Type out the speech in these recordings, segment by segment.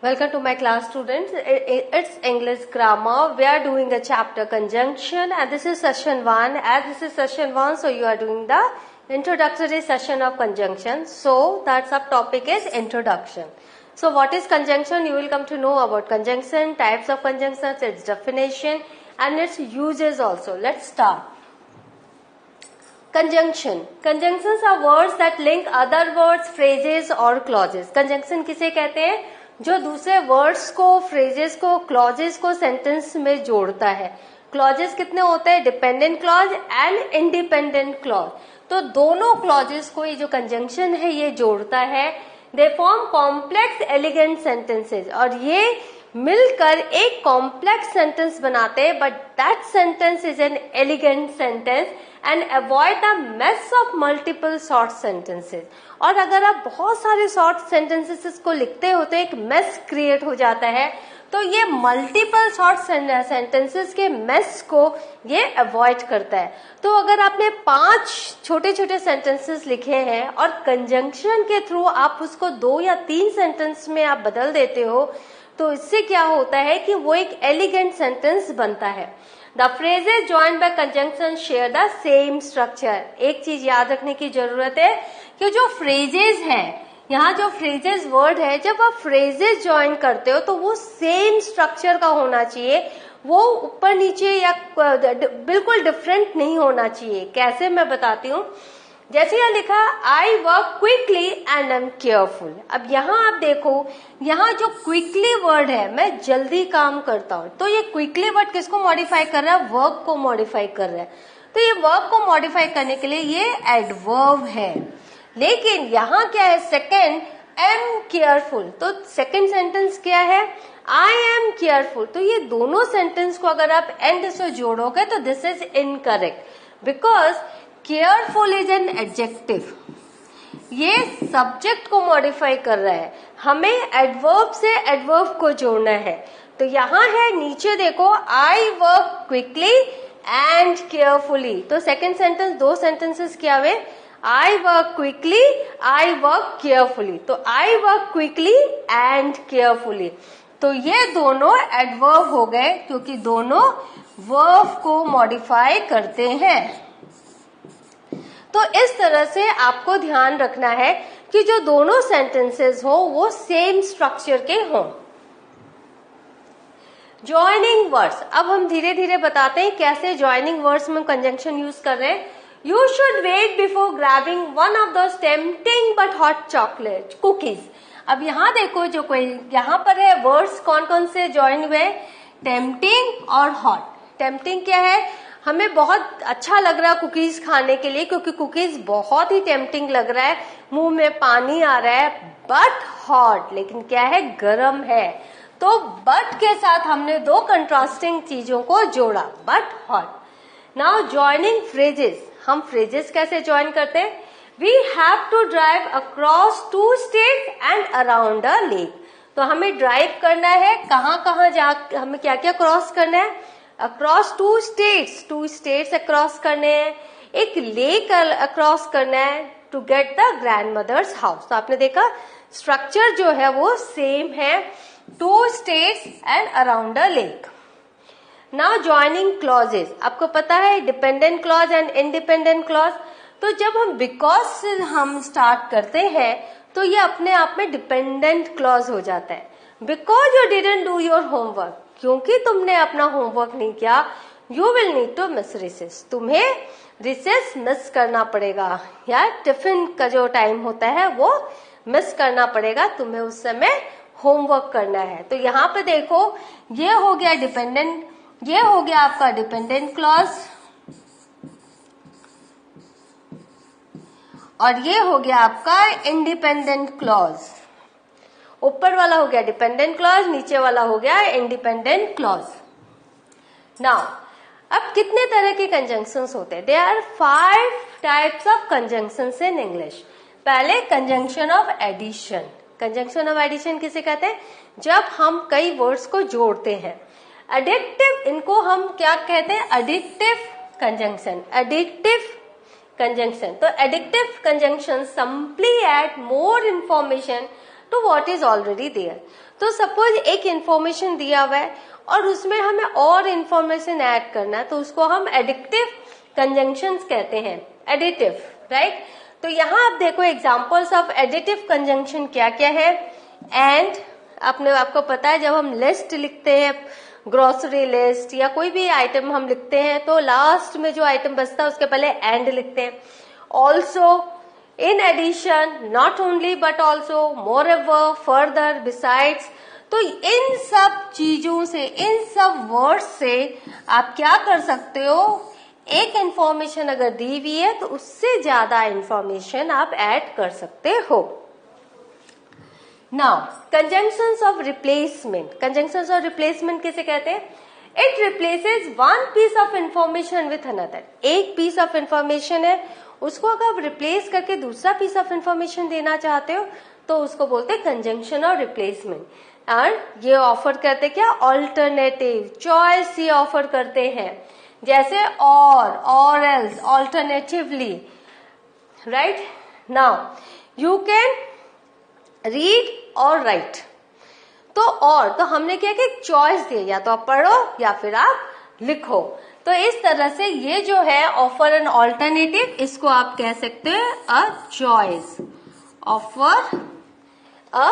Welcome to my class, students. It's English grammar. We are doing the chapter conjunction, and this is session 1. As this is session 1, so you are doing the introductory session of conjunction. So that subtopic is introduction. So what is conjunction? You will come to know about conjunction, types of conjunctions, its definition, and its uses also. Let's start. Conjunction. Conjunctions are words that link other words, phrases or clauses. Conjunction किसे कहते हैं? जो दूसरे words को, phrases को, clauses को sentence में जोड़ता है. क्लॉजेस कितने होते हैं? Dependent clause and independent clause. तो दोनों क्लॉजेस को ये जो कंजंक्शन है ये जोड़ता है. They form complex elegant sentences, और ये मिलकर एक कॉम्प्लेक्स सेंटेंस बनाते हैं. But that sentence is an elegant sentence and avoid the mess of multiple short sentences. और अगर आप बहुत सारे शॉर्ट सेंटेंसेस को लिखते हो तो एक मेस क्रिएट हो जाता है. तो ये मल्टीपल शॉर्ट सेंटेंसेस के मेस को ये अवॉइड करता है. तो अगर आपने 5 छोटे छोटे सेंटेंसेस लिखे हैं और कंजंक्शन के थ्रू आप उसको 2 या 3 सेंटेंस में आप बदल देते हो, तो इससे क्या होता है कि वो एक एलिगेंट सेंटेंस बनता है. The phrases joined bye conjunction share the same structure. एक चीज याद रखने की जरूरत है कि जो फ्रेजेस हैं, यहाँ जो फ्रेजेस वर्ड है, जब आप फ्रेजेस ज्वाइन करते हो तो वो सेम स्ट्रक्चर का होना चाहिए. वो ऊपर नीचे या बिल्कुल डिफरेंट नहीं होना चाहिए. कैसे, मैं बताती हूँ. जैसे यहाँ लिखा आई work quickly and I am careful. अब यहाँ आप देखो, यहाँ जो क्विकली वर्ड है, मैं जल्दी काम करता हूँ, तो ये क्विकली वर्ड किसको मॉडिफाई कर रहा है? वर्ब को मॉडिफाई कर रहा है. तो ये वर्ब को मॉडिफाई करने के लिए ये एडवर्ब है. लेकिन यहाँ क्या है? Second, am careful. तो सेकेंड सेंटेंस क्या है? I am careful. तो ये दोनों सेंटेंस को अगर आप एंड से जोड़ोगे तो this is incorrect, because careful is an adjective. ये सब्जेक्ट को मॉडिफाई कर रहा है. हमें एडवर्ब से एडवर्ब को जोड़ना है. तो यहाँ है, नीचे देखो, I work quickly and carefully. तो सेकेंड सेंटेंस, 2 सेंटेंसेस क्या हुए? I work quickly, I work carefully. तो I work quickly and carefully. तो ये दोनों एडवर्ब हो गए, क्योंकि दोनों वर्ब को मॉडिफाई करते हैं. तो इस तरह से आपको ध्यान रखना है कि जो दोनों सेंटेंसेस हो वो सेम स्ट्रक्चर के हों. Joining words. अब हम धीरे धीरे बताते हैं कैसे ज्वाइनिंग वर्ड्स में कंजंक्शन यूज कर रहे हैं. You should wait before grabbing one of those tempting but hot chocolate cookies. अब यहाँ देखो, जो कोई यहाँ पर है, वर्ड्स कौन कौन से ज्वाइन हुए? टेम्पटिंग और हॉट. टेम्पटिंग क्या है? हमें बहुत अच्छा लग रहा है कुकीज खाने के लिए, क्योंकि कुकीज बहुत ही टेम्पटिंग लग रहा है, मुंह में पानी आ रहा है. बट हॉट, लेकिन क्या है? गरम है. तो बट के साथ हमने 2 कंट्रास्टिंग चीजों को जोड़ा, but hot. Now joining phrases. हम फ्रेजेस कैसे ज्वाइन करते हैं? We have to drive across 2 states and around a lake. तो हमें ड्राइव करना है, कहाँ कहाँ जा, हमें क्या क्या क्रॉस करना है? अक्रॉस 2 स्टेट्स, 2 स्टेट्स अक्रॉस करने हैं, एक लेक अक्रॉस करना है to get the grandmother's house. तो आपने देखा स्ट्रक्चर जो है वो सेम है, 2 states and around a lake. Now joining clauses. आपको पता है dependent clause and independent clause. तो जब हम बिकॉज से हम स्टार्ट करते हैं तो ये अपने आप में डिपेंडेंट क्लॉज हो जाता है. Because you didn't do your homework, क्योंकि तुमने अपना होमवर्क नहीं किया, you will need to miss recess. तुम्हें रिसेस मिस करना पड़ेगा, या टिफिन का जो टाइम होता है वो मिस करना पड़ेगा. तुम्हें उस समय होमवर्क करना है. तो यहाँ पे देखो, ये हो गया डिपेंडेंट, ये हो गया आपका डिपेंडेंट क्लॉज, और ये हो गया आपका इंडिपेंडेंट क्लॉज. ऊपर वाला हो गया डिपेंडेंट क्लॉज, नीचे वाला हो गया इंडिपेंडेंट क्लॉज. नाउ अब कितने तरह के कंजंक्शंस होते हैं? There are 5 types of conjunctions in English. पहले conjunction of addition. Conjunction of addition किसे कहते हैं? जब हम कई वर्ड्स को जोड़ते हैं. एडिक्टिव, इनको हम क्या कहते हैं? एडिक्टिव कंजंक्शन. एडिक्टिव कंजंक्शन. तो एडिक्टिव conjunction simply add more information to what is already there. तो सपोज एक इंफॉर्मेशन दिया हुआ है और उसमें हमें और इंफॉर्मेशन ऐड करना है, तो उसको हम एडिटिव कंजंक्शंस कहते हैं, एडिटिव, राइट। तो यहाँ आप देखो एग्जांपल्स ऑफ एडिटिव कंजंक्शन क्या क्या है। एंड आपको पता है जब हम लिस्ट लिखते हैं, ग्रोसरी लिस्ट या कोई भी आइटम हम लिखते हैं, तो लास्ट में जो आइटम बचता है उसके पहले एंड लिखते हैं। Also, in addition, not only but also, moreover, further, besides. तो इन सब चीजों से, इन सब वर्ड्स से आप क्या कर सकते हो, एक इंफॉर्मेशन अगर दी हुई है तो उससे ज्यादा इंफॉर्मेशन आप ऐड कर सकते हो। Now conjunctions of replacement. Conjunctions of replacement किसे कहते हैं? It replaces one piece of information with another. एक पीस ऑफ इंफॉर्मेशन है, उसको अगर आप रिप्लेस करके दूसरा पीस ऑफ इंफॉर्मेशन देना चाहते हो तो उसको बोलते हैं कंजंक्शन और रिप्लेसमेंट। और ये ऑफर करते क्या? ऑल्टरनेटिव, चॉइस ये ऑफर करते हैं, जैसे और else, alternatively, right. Now you can read और राइट। तो हमने क्या कि चॉइस दी, या तो आप पढ़ो या फिर आप लिखो। तो इस तरह से ये जो है ऑफर एन ऑल्टरनेटिव, इसको आप कह सकते हैं a choice, offer a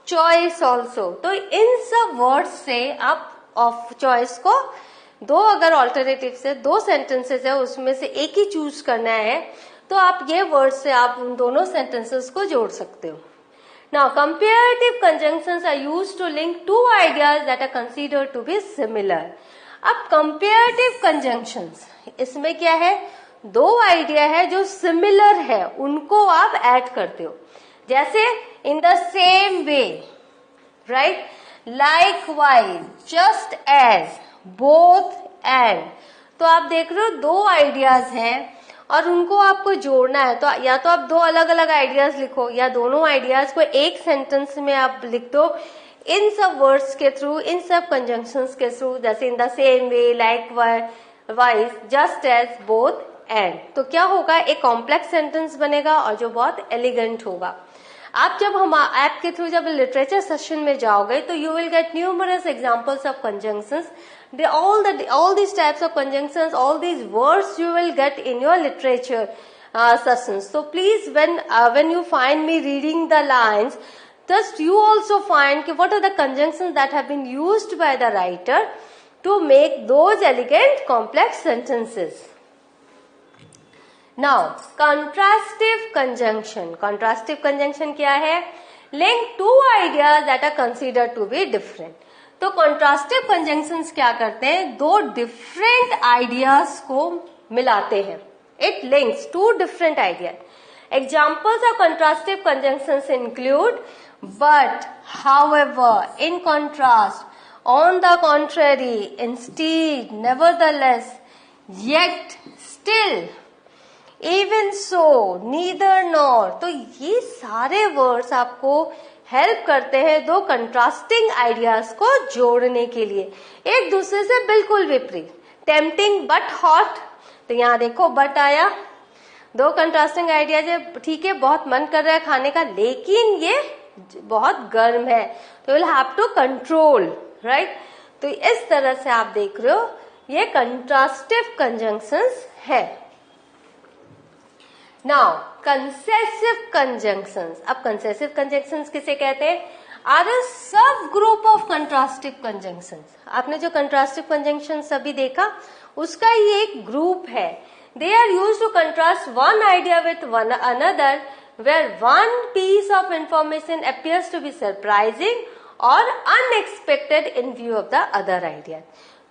choice also. तो इन सब वर्ड्स से आप ऑफ चॉइस को, दो अगर ऑल्टरनेटिव से दो सेंटेंसेस है उसमें से एक ही चूज करना है तो आप ये वर्ड से आप उन दोनों सेंटेंसेस को जोड़ सकते हो। Now, comparative conjunctions are used to link two ideas that are considered to be similar. अब comparative conjunctions, इसमें क्या है? दो आइडिया है जो सिमिलर है, उनको आप ऐड करते हो, जैसे in the same way, right? Likewise, just as, both and। तो आप देख रहे हो दो आइडियाज हैं और उनको आपको जोड़ना है, तो या तो आप दो अलग अलग आइडियाज लिखो या दोनों आइडियाज को एक सेंटेंस में आप लिख दो इन सब वर्ड्स के थ्रू, इन सब कंजंक्शंस के थ्रू, जैसे in the same way, likewise, just as, both and. तो क्या होगा? एक कॉम्प्लेक्स सेंटेंस बनेगा और जो बहुत एलिगेंट होगा। आप जब हम ऐप के थ्रू जब लिटरेचर सेशन में जाओगे तो you will get numerous examples of conjunctions. all these types of conjunctions, all these words you will get in your literature sessions. So please, when you find me reading the lines, just you also find what are the conjunctions that have been used by the writer to make those elegant complex sentences. Now, contrastive conjunction. Contrastive conjunction क्या है? Link two ideas that are considered to be different. तो कॉन्ट्रास्टिव conjunctions क्या करते हैं? दो different ideas को मिलाते हैं। It links to different ideas. Examples of contrastive conjunctions include but, however, in contrast, on the contrary, instead, nevertheless, yet, still, even so, neither nor. तो ये सारे वर्ड्स आपको हेल्प करते हैं दो कंट्रास्टिंग आइडियाज को जोड़ने के लिए, एक दूसरे से बिल्कुल विपरीत। टेम्पटिंग बट हॉट, तो यहाँ देखो बट आया, दो कंट्रास्टिंग आइडियाज है, ठीक है बहुत मन कर रहा है खाने का लेकिन ये बहुत गर्म है, तो will have to control, right. तो इस तरह से आप देख रहे हो ये कंट्रास्टिव कंजंक्शंस है। Now concessive conjunctions. अब कंसेसिव कंजंक्शंस किसे कहते हैं? आर अ सब ग्रुप ऑफ कंट्रास्टिव कंजंक्शंस। आपने जो कंट्रास्टिव कंजंक्शंस अभी देखा उसका ये एक ग्रुप है। They are used to contrast one idea with one another where one piece of information appears to be surprising और unexpected in view of the other idea.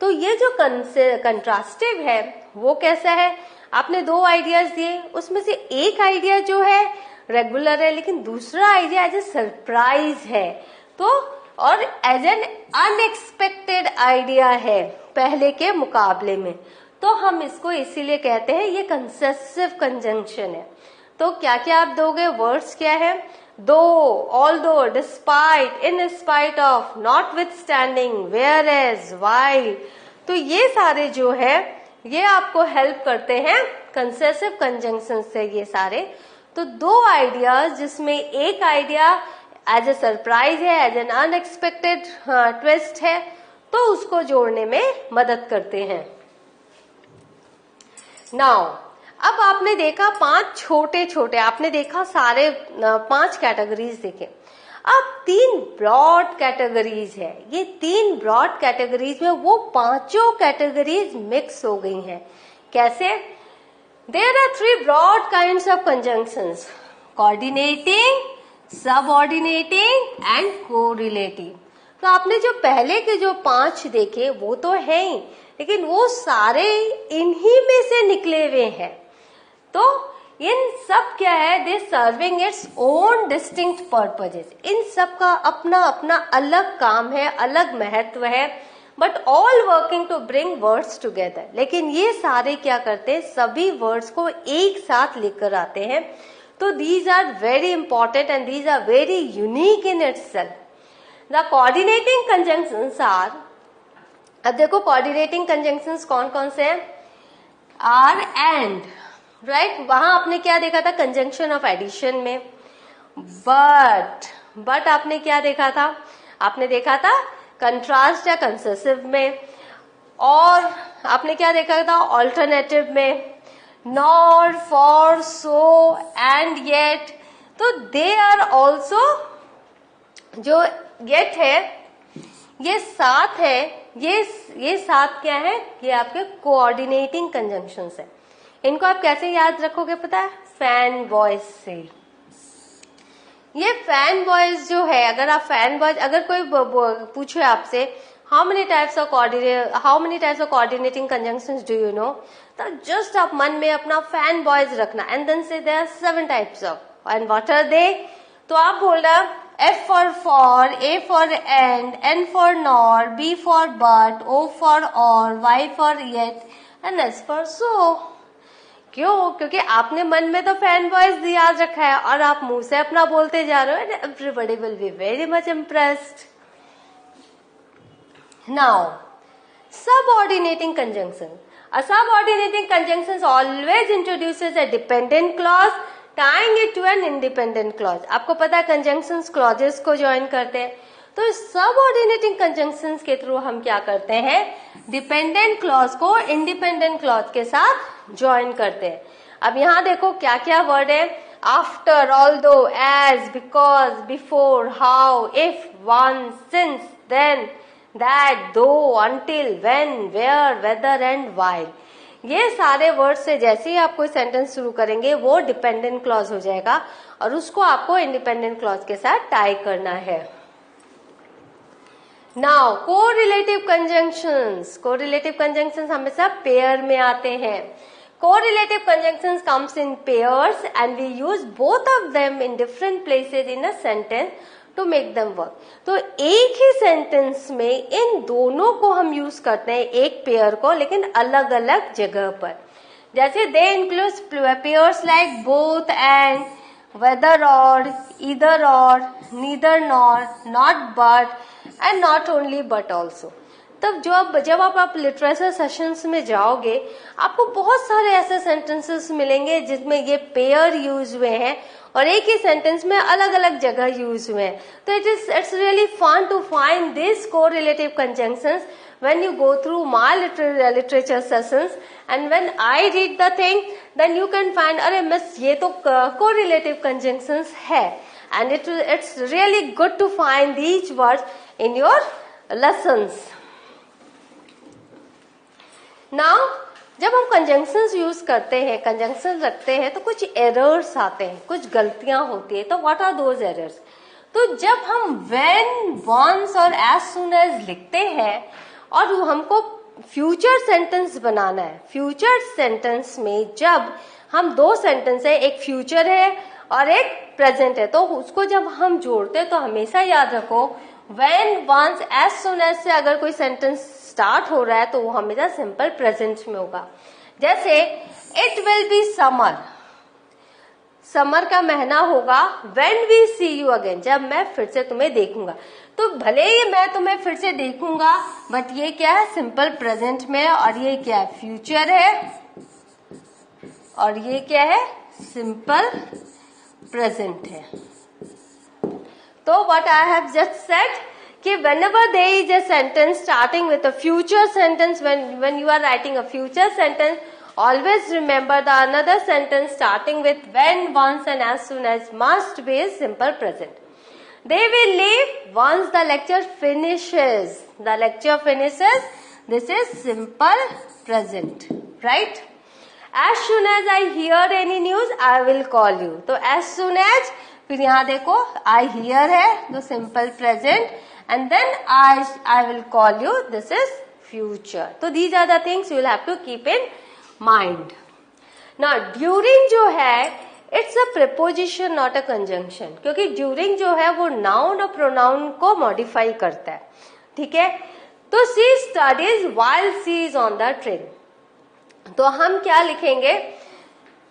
तो ये जो कंट्रास्टिव है वो कैसा है? आपने दो आइडियाज दिए, उसमें से एक आइडिया जो है रेगुलर है लेकिन दूसरा आइडिया एज ए सरप्राइज है, तो और एज एन अनएक्सपेक्टेड आइडिया है पहले के मुकाबले में, तो हम इसको इसीलिए कहते हैं ये कंसेसिव कंजंक्शन है। तो क्या क्या आप दोगे? वर्ड्स क्या है? Though, although, despite, in spite of, notwithstanding, whereas, while. तो ये सारे जो है ये आपको हेल्प करते हैं कंसेसिव कंजंक्शन से, ये सारे। तो दो आइडियाज जिसमें एक आइडिया एज ए सरप्राइज है, एज एन अनएक्सपेक्टेड ट्विस्ट है, तो उसको जोड़ने में मदद करते हैं। नाउ अब आपने देखा 5 छोटे छोटे, आपने देखा सारे 5 कैटेगरीज देखे। अब 3 ब्रॉड कैटेगरीज है। ये 3 ब्रॉड कैटेगरीज में वो 5 कैटेगरीज मिक्स हो गई हैं। कैसे? There are 3 broad kinds of conjunctions, coordinating, subordinating and correlative. तो आपने जो पहले के जो 5 देखे वो तो है ही, लेकिन वो सारे इन्हीं में से निकले हुए हैं। तो इन सब क्या है, they serving its own distinct purposes. इन सब का अपना अपना अलग काम है, अलग महत्व है, but all working to bring words together. लेकिन ये सारे क्या करते हैं, सभी वर्ड्स को एक साथ लेकर आते हैं। तो these are very important and these are very unique in itself. The coordinating conjunctions are, अब देखो कोऑर्डिनेटिंग कंजंक्शंस कौन कौन से हैं? Or and, right? वहां आपने क्या देखा था कंजंक्शन ऑफ एडिशन में? बट आपने क्या देखा था? आपने देखा था कंट्रास्ट या कंसेसिव में। और आपने क्या देखा था ऑल्टरनेटिव में? Nor, for, so and yet. तो दे आर ऑल्सो, जो येट है, ये साथ है, ये साथ क्या है? ये आपके कोऑर्डिनेटिंग कंजंक्शंस है। इनको आप कैसे याद रखोगे पता है? फैन वॉइस से। ये फैन वॉइस जो है, अगर आप फैन वॉइस, अगर कोई पूछे आपसे how many types of coordinating conjunctions do you know, तो जस्ट आप मन में अपना फैन वॉइस रखना and then say there are 7 types of, and what are they? तो आप बोलना F for, A for and, N for nor, B for but, O for or, Y for yet, and S for so. क्यों? क्योंकि आपने मन में तो fan voice याद रखा है और आप मुंह से अपना बोलते जा रहे हो, and everybody will be very much impressed. Now, subordinating conjunction. A subordinating conjunction always introduces a dependent clause tying it to an independent clause. आपको पता है conjunctions clauses को ज्वाइन करते हैं। तो सबऑर्डिनेटिंग कंजंक्शंस के थ्रू हम क्या करते हैं? डिपेंडेंट क्लॉज को इंडिपेंडेंट क्लॉज के साथ ज्वाइन करते हैं। अब यहाँ देखो क्या क्या वर्ड है? After, although, as, because, before, how, if, once, since, than, that, though, until, when, where, whether and while. ये सारे वर्ड से जैसे ही आप कोई सेंटेंस शुरू करेंगे वो डिपेंडेंट क्लॉज हो जाएगा और उसको आपको इंडिपेंडेंट क्लॉज के साथ टाई करना है। Now correlative conjunctions. Correlative conjunctions हमेशा पेयर में आते हैं। Correlative conjunctions comes in pairs and we use both of them in different places in a sentence to make them work. तो एक ही सेंटेंस में इन दोनों को हम यूज करते हैं, एक पेयर को, लेकिन अलग अलग जगह पर। जैसे they include pairs like both and, whether or, either or, neither nor, not but and not only but also. तब जब आप लिटरेचर सेशंस में जाओगे आपको बहुत सारे ऐसे सेंटेंसेस मिलेंगे जिसमें ये पेयर यूज हुए हैं और एक ही सेंटेंस में अलग अलग जगह यूज हुए हैं। तो it's really fun to find this correlative conjunctions when you go through my literature sessions and when I read the thing then you can find अरे मिस ये तो correlative conjunctions है and it's really good to find these words in your lessons. Now जब हम conjunctions use करते हैं, conjunctions रखते हैं तो कुछ एरर्स आते हैं, कुछ गलतियां होती है। तो व्हाट आर दोज एरर्स? तो जब हम व्हेन, वंस और एज सून एज लिखते हैं और हमको फ्यूचर सेंटेंस बनाना है, फ्यूचर सेंटेंस में जब हम दो सेंटेंस है, एक फ्यूचर है और एक प्रेजेंट है, तो उसको जब हम जोड़ते हैं तो हमेशा याद रखो when, once, as soon as से अगर कोई सेंटेंस स्टार्ट हो रहा है तो वो हमेशा सिंपल प्रेजेंट में होगा। जैसे it will be summer, summer का महीना होगा when we see you again, जब मैं फिर से तुम्हें देखूंगा। तो भले ही मैं तुम्हें फिर से देखूंगा बट ये क्या है? सिंपल प्रेजेंट में, और ये क्या है? फ्यूचर है, और ये क्या है? सिंपल प्रेजेंट है। तो what I have just said कि whenever there is a sentence starting with a future sentence, when you are writing a future sentence, always remember the another sentence starting with when, once and as soon as must be is simple present. They will leave once the lecture finishes. The lecture finishes. This is simple present, right? As soon as I hear any news, I will call you. तो as soon as, फिर यहाँ देखो I hear है, तो simple present, and then I will call you. This is future. तो these are the things you will have to keep in mind. Now during जो है, it's a preposition not a conjunction, क्योंकि during जो है वो noun और pronoun को modify करता है, ठीक है? तो she studies while she is on the train. तो हम क्या लिखेंगे?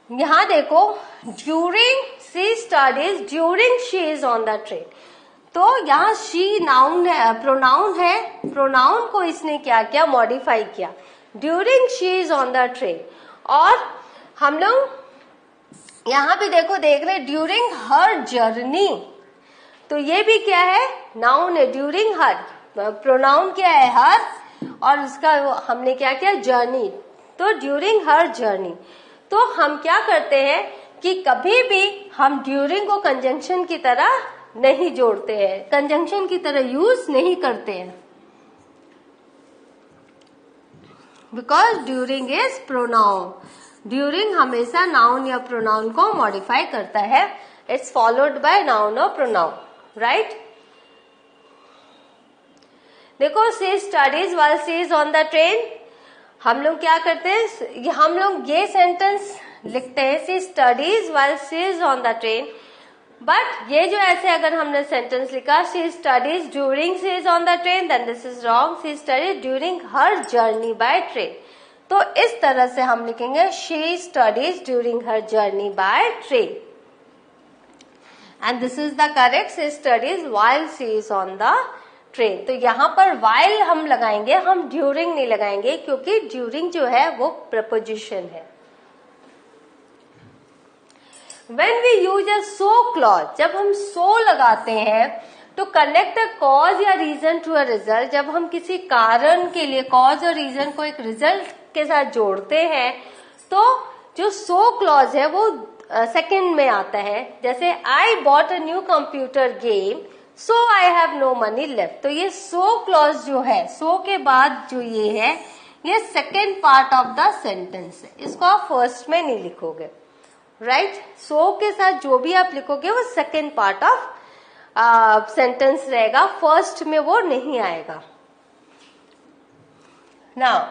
यहाँ देखो during she studies during she is on the train. तो यहाँ she noun है, pronoun है, pronoun को इसने क्या किया? modify किया. During she is on the train. और हम लोग यहाँ भी देखो देख रहे during her journey. तो ये भी क्या है? noun है. during her pronoun क्या है? her, और उसका हमने क्या किया? journey. तो ड्यूरिंग हर जर्नी. तो हम क्या करते हैं कि कभी भी हम ड्यूरिंग को कंजंक्शन की तरह नहीं जोड़ते हैं, कंजंक्शन की तरह यूज नहीं करते हैं, because during is pronoun. During हमेशा नाउन या प्रोनाउन को मॉडिफाई करता है. इट्स फॉलोड बाय नाउन और प्रोनाउन, राइट? देखो she studies while she is on the train. हम लोग क्या करते हैं? हम लोग ये सेंटेंस लिखते हैं she studies while she is on the train. But ये जो ऐसे अगर हमने सेंटेंस लिखा she studies during she is on the train, then this is wrong. She studies during her journey by train. तो इस तरह से हम लिखेंगे she studies during her journey by train. And this is the correct. She studies while she is on the train. तो यहाँ पर while हम लगाएंगे, हम during नहीं लगाएंगे, क्योंकि during जो है वो preposition है. When we use a so clause, जब हम so लगाते हैं तो connect a cause या reason to a result. जब हम किसी कारण के लिए cause और reason को एक result के साथ जोड़ते हैं तो जो so clause है वो second में आता है. जैसे I bought a new computer game, so I have no money left. तो ये so clause जो है, so के बाद जो ये है, ये second part of the sentence है. इसको आप फर्स्ट में नहीं लिखोगे, राइट? so के साथ जो भी आप लिखोगे वो सेकेंड पार्ट ऑफ सेंटेंस रहेगा, फर्स्ट में वो नहीं आएगा. Now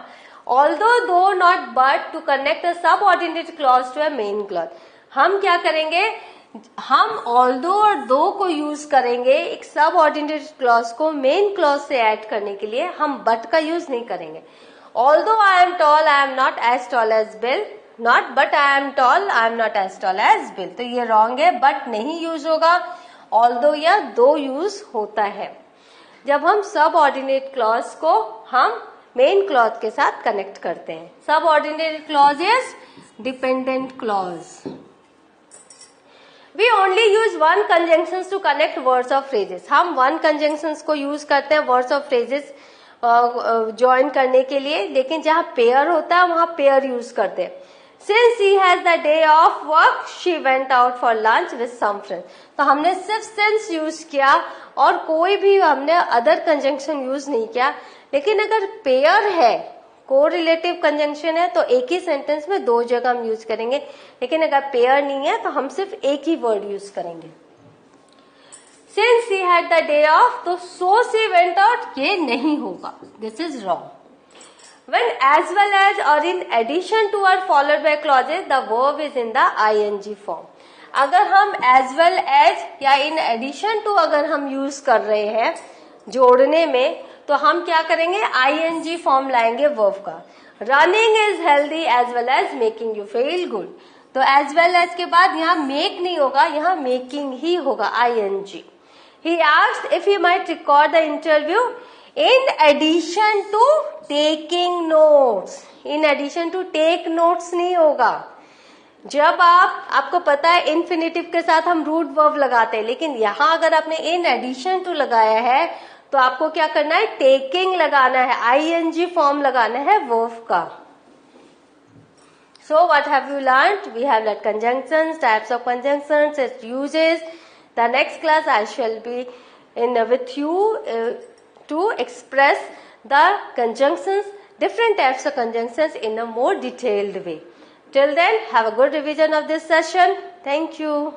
although, though, not, but to connect a subordinate clause to a main clause. हम क्या करेंगे? हम although और though को यूज करेंगे एक सब ऑर्डिनेट क्लॉज को मेन क्लॉज से ऐड करने के लिए. हम but का यूज नहीं करेंगे. although I am tall, I am not as tall as Bill. not but I am tall, I am not as tall as Bill. तो ये रॉन्ग है. but नहीं यूज होगा, although या though यूज होता है जब हम सब ऑर्डिनेट क्लॉज को हम मेन क्लॉज के साथ कनेक्ट करते हैं. सब ordinate clause is dependent clause. We only use one conjunctions to connect words or phrases. हम one conjunctions को use करते हैं words और phrases join करने के लिए, लेकिन जहाँ pair होता है वहाँ pair use करते हैं. Since he has the day off work, she went out for lunch with some friends. तो हमने सिर्फ since use किया और कोई भी हमने other conjunction use नहीं किया. लेकिन अगर pair है, को रिलेटिव कंजंक्शन है, तो एक ही सेंटेंस में दो जगह हम यूज करेंगे. लेकिन अगर पेयर नहीं है तो हम सिर्फ एक ही वर्ड यूज करेंगे. Since he had the day off, तो so she went out, ये नहीं होगा. This is wrong. When as well as or in addition to are followed by clauses, the verb is in the ing form. अगर हम as well as या in addition to अगर हम use कर रहे हैं जोड़ने में, तो हम क्या करेंगे? ing फॉर्म लाएंगे वर्ब का. Running is healthy as well as making you feel good. तो एज वेल एज के बाद यहाँ मेक नहीं होगा, यहाँ मेकिंग ही होगा, ing. He asked if he might record the interview in addition to taking notes. In addition to take notes नहीं होगा. जब आपको पता है इन्फिनेटिव के साथ हम रूट वर्ब लगाते हैं, लेकिन यहां अगर आपने इन एडिशन टू लगाया है तो आपको क्या करना है, टेकिंग लगाना है, आईएनजी फॉर्म लगाना है वर्ब का. So what have you learned? We have learned conjunctions, types of conjunctions, its uses. The next class I shall be with you to express the conjunctions, different types of conjunctions in a more detailed way. Till then, have a good revision of this session. Thank you.